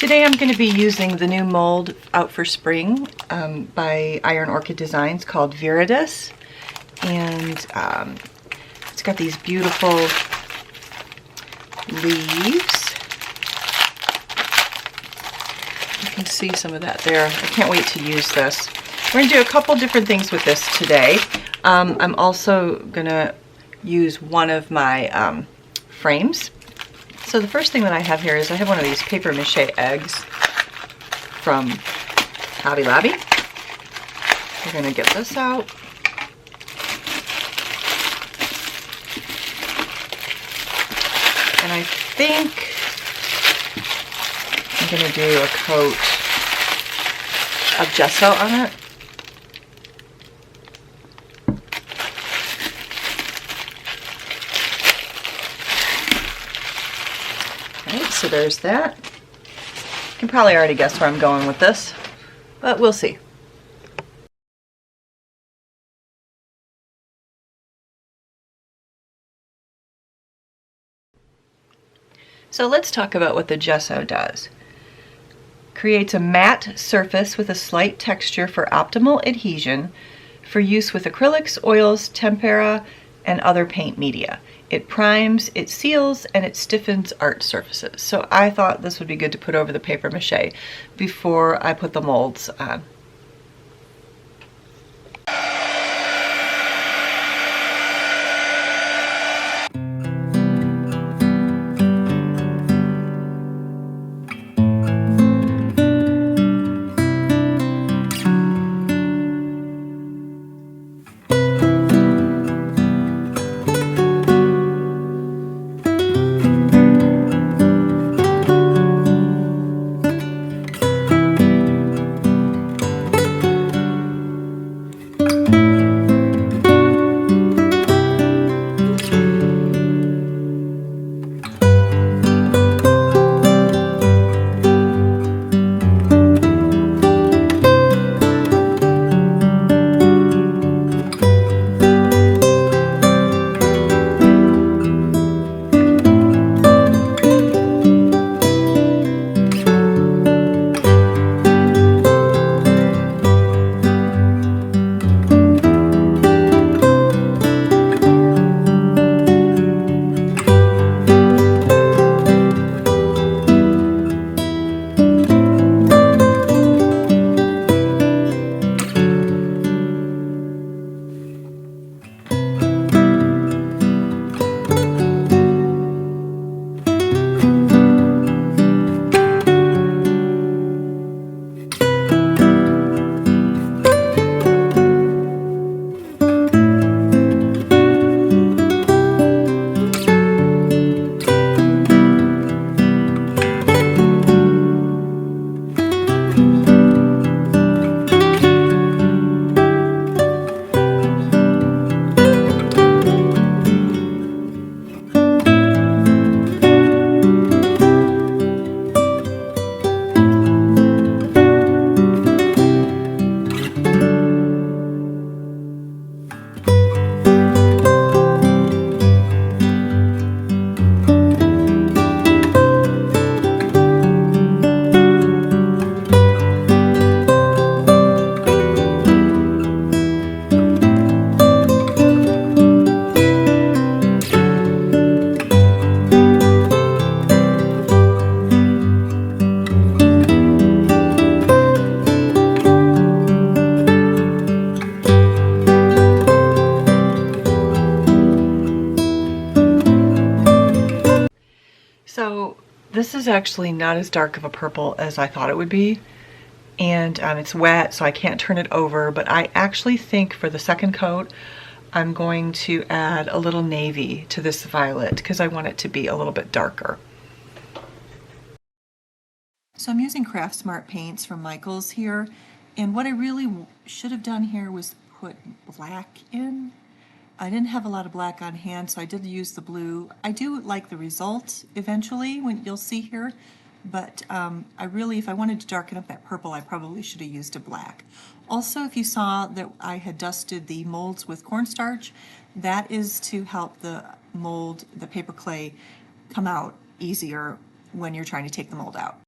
Today I'm going to be using the new mold out for spring by Iron Orchid Designs called Viridis, and it's got these beautiful leaves. You can see some of that there. I can't wait to use this. We're going to do a couple different things with this today. I'm also going to use one of my frames. So the first thing that I have here is I have one of these paper mache eggs from Hobby Lobby. We're going to get this out. And I think I'm going to do a coat of gesso on it. So there's that. You can probably already guess where I'm going with this, but we'll see. So let's talk about what the gesso does. Creates a matte surface with a slight texture for optimal adhesion for use with acrylics, oils, tempera, and other paint media. It primes, it seals, and it stiffens art surfaces. So I thought this would be good to put over the paper mache before I put the molds on. So this is actually not as dark of a purple as I thought it would be, and it's wet so I can't turn it over, but I actually think for the second coat I'm going to add a little navy to this violet because I want it to be a little bit darker. So I'm using CraftSmart paints from Michael's here, and what I really should have done here was put black in. I didn't have a lot of black on hand, so I did use the blue. I do like the result eventually, when you'll see here, but if I wanted to darken up that purple, I probably should have used a black. Also, if you saw that I had dusted the molds with cornstarch, that is to help the mold, the paper clay, come out easier when you're trying to take the mold out.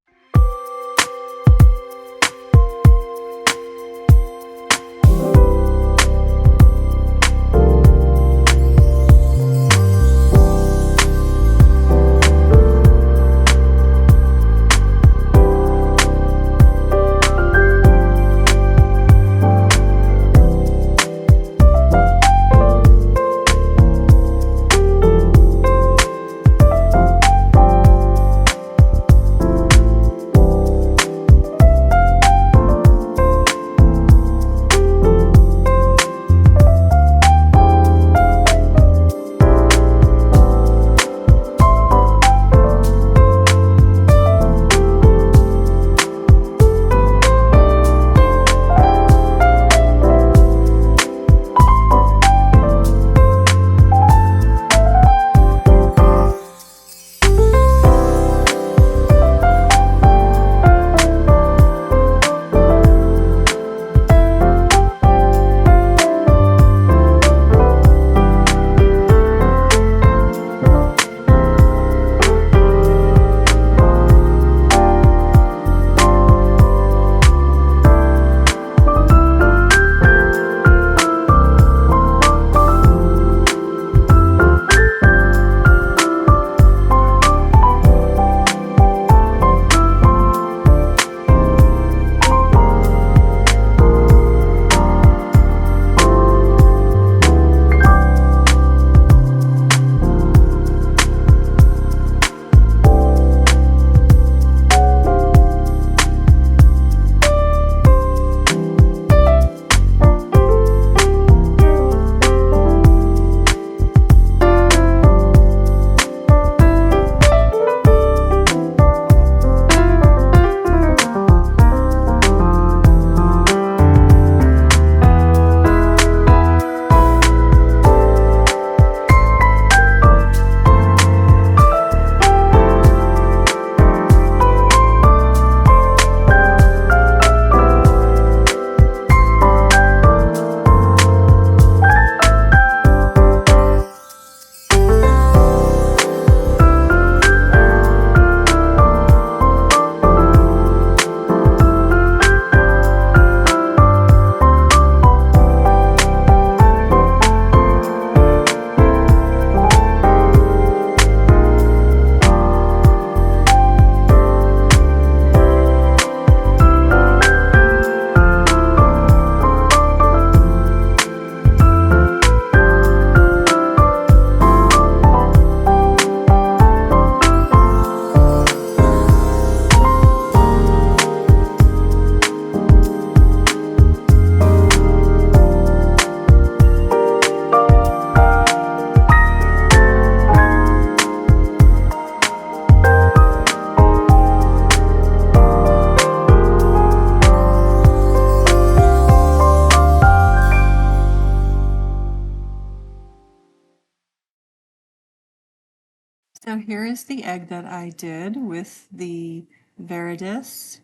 So here is the egg that I did with the Veridis.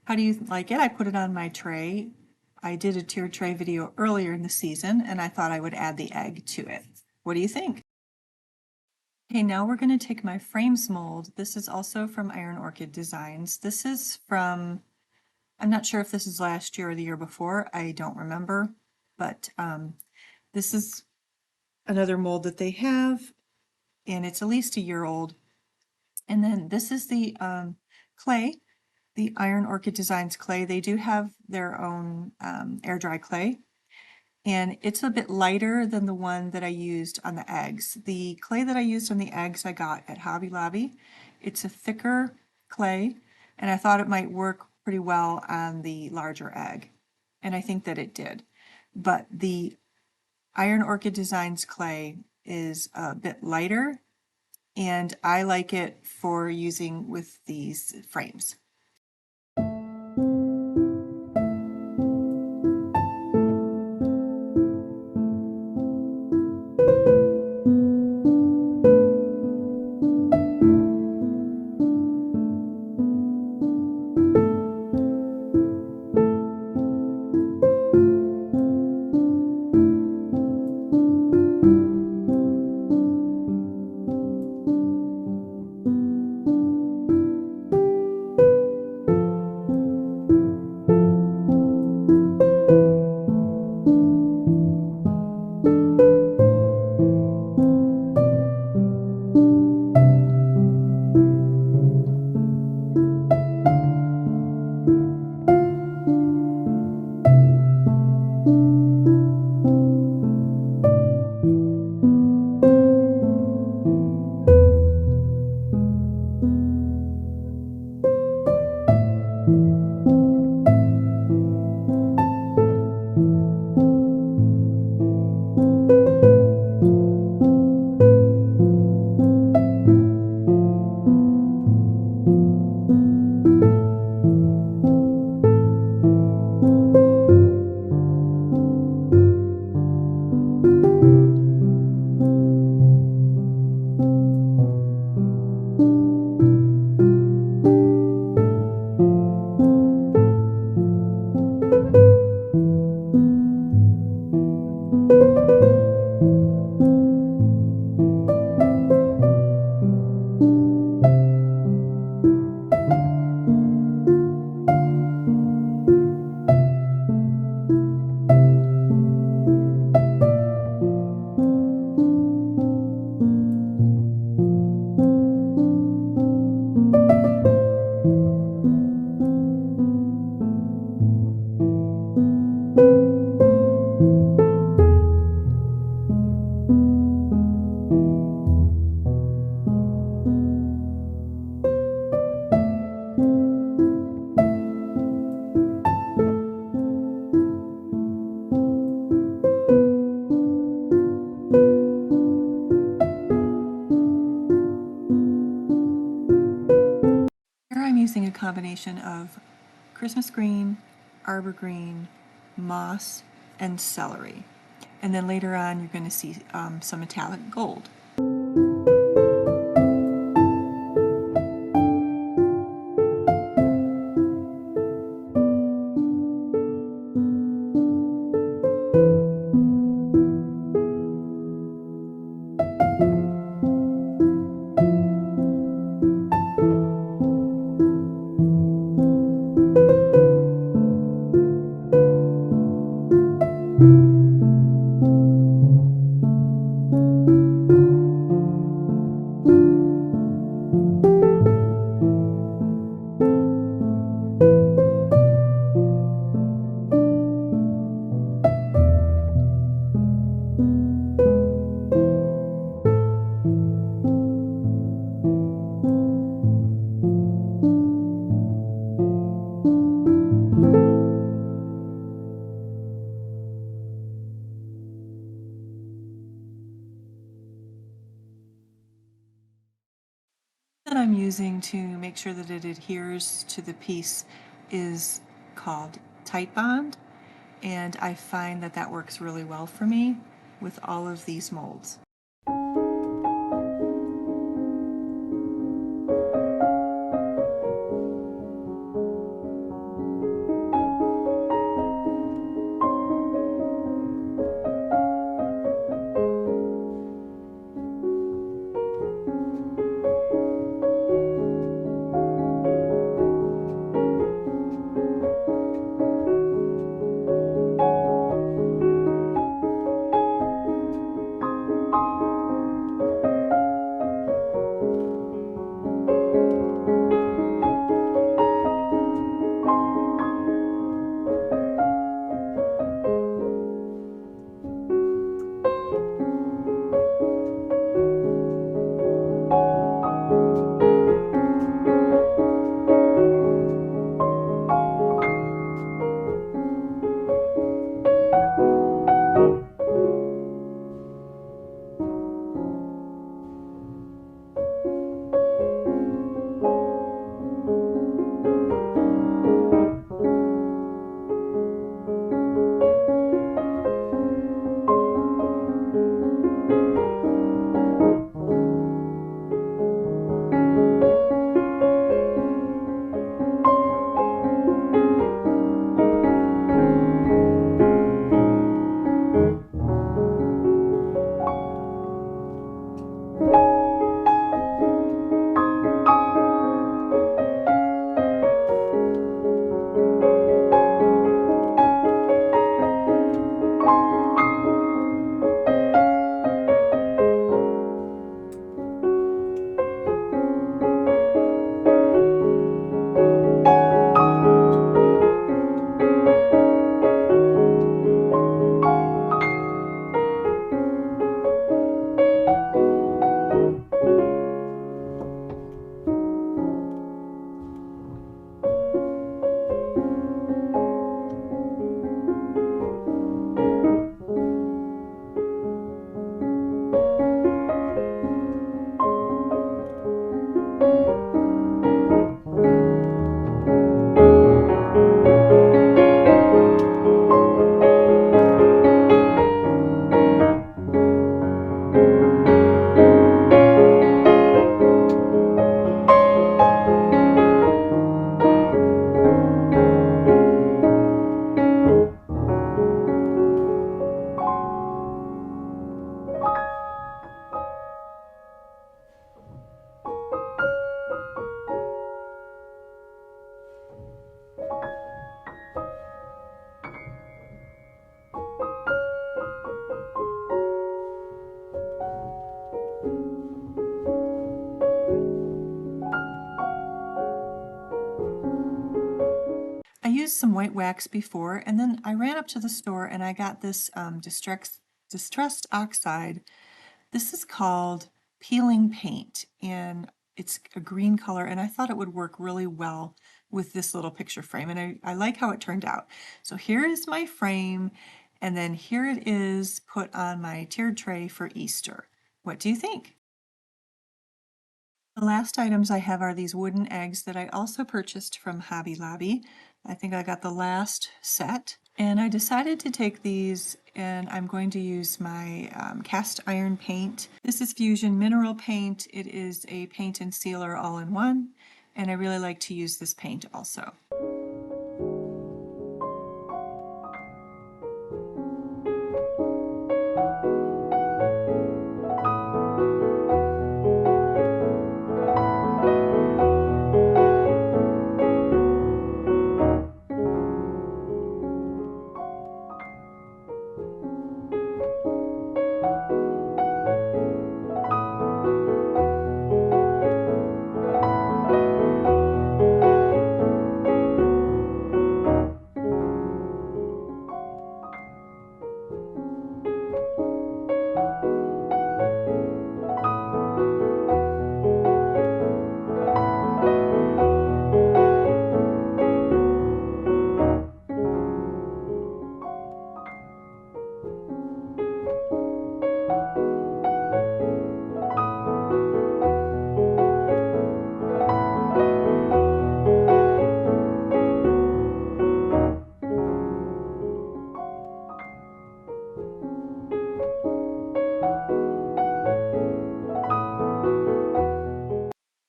How do you like it? I put it on my tray. I did a tiered tray video earlier in the season, and I thought I would add the egg to it. What do you think? Okay, now we're going to take my frames mold. This is also from Iron Orchid Designs. This is from, I'm not sure if this is last year or the year before. I don't remember, but this is another mold that they have, and it's at least a year old. And then this is the clay, the Iron Orchid Designs clay. They do have their own air dry clay, and it's a bit lighter than the one that I used on the eggs. The clay that I used on the eggs I got at Hobby Lobby. It's a thicker clay, and I thought it might work pretty well on the larger egg, and I think that it did. But the Iron Orchid Designs clay is a bit lighter, and I like it for using with these frames. Here I'm using a combination of Christmas green, Arbor Green, moss, and celery. And then later on you're going to see some metallic gold. That I'm using to make sure that it adheres to the piece is called Tight Bond, and I find that that works really well for me with all of these molds. used some white wax before, and then I ran up to the store and I got this distressed oxide. This is called peeling paint, and it's a green color, and I thought it would work really well with this little picture frame, and I like how it turned out. So here is my frame, and then here it is put on my tiered tray for Easter. What do you think? The last items I have are these wooden eggs that I also purchased from Hobby Lobby. I think I got the last set. And I decided to take these, and I'm going to use my cast iron paint. This is Fusion Mineral Paint. It is a paint and sealer all in one, and I really like to use this paint also.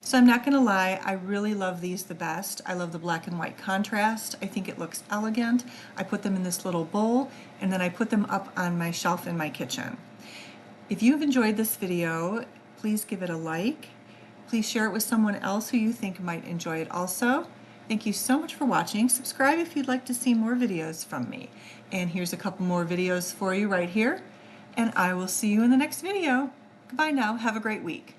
So I'm not going to lie, I really love these the best. I love the black and white contrast. I think it looks elegant. I put them in this little bowl, and then I put them up on my shelf in my kitchen. If you've enjoyed this video, please give it a like. Please share it with someone else who you think might enjoy it also. Thank you so much for watching. Subscribe if you'd like to see more videos from me. And here's a couple more videos for you right here. And I will see you in the next video. Goodbye now. Have a great week.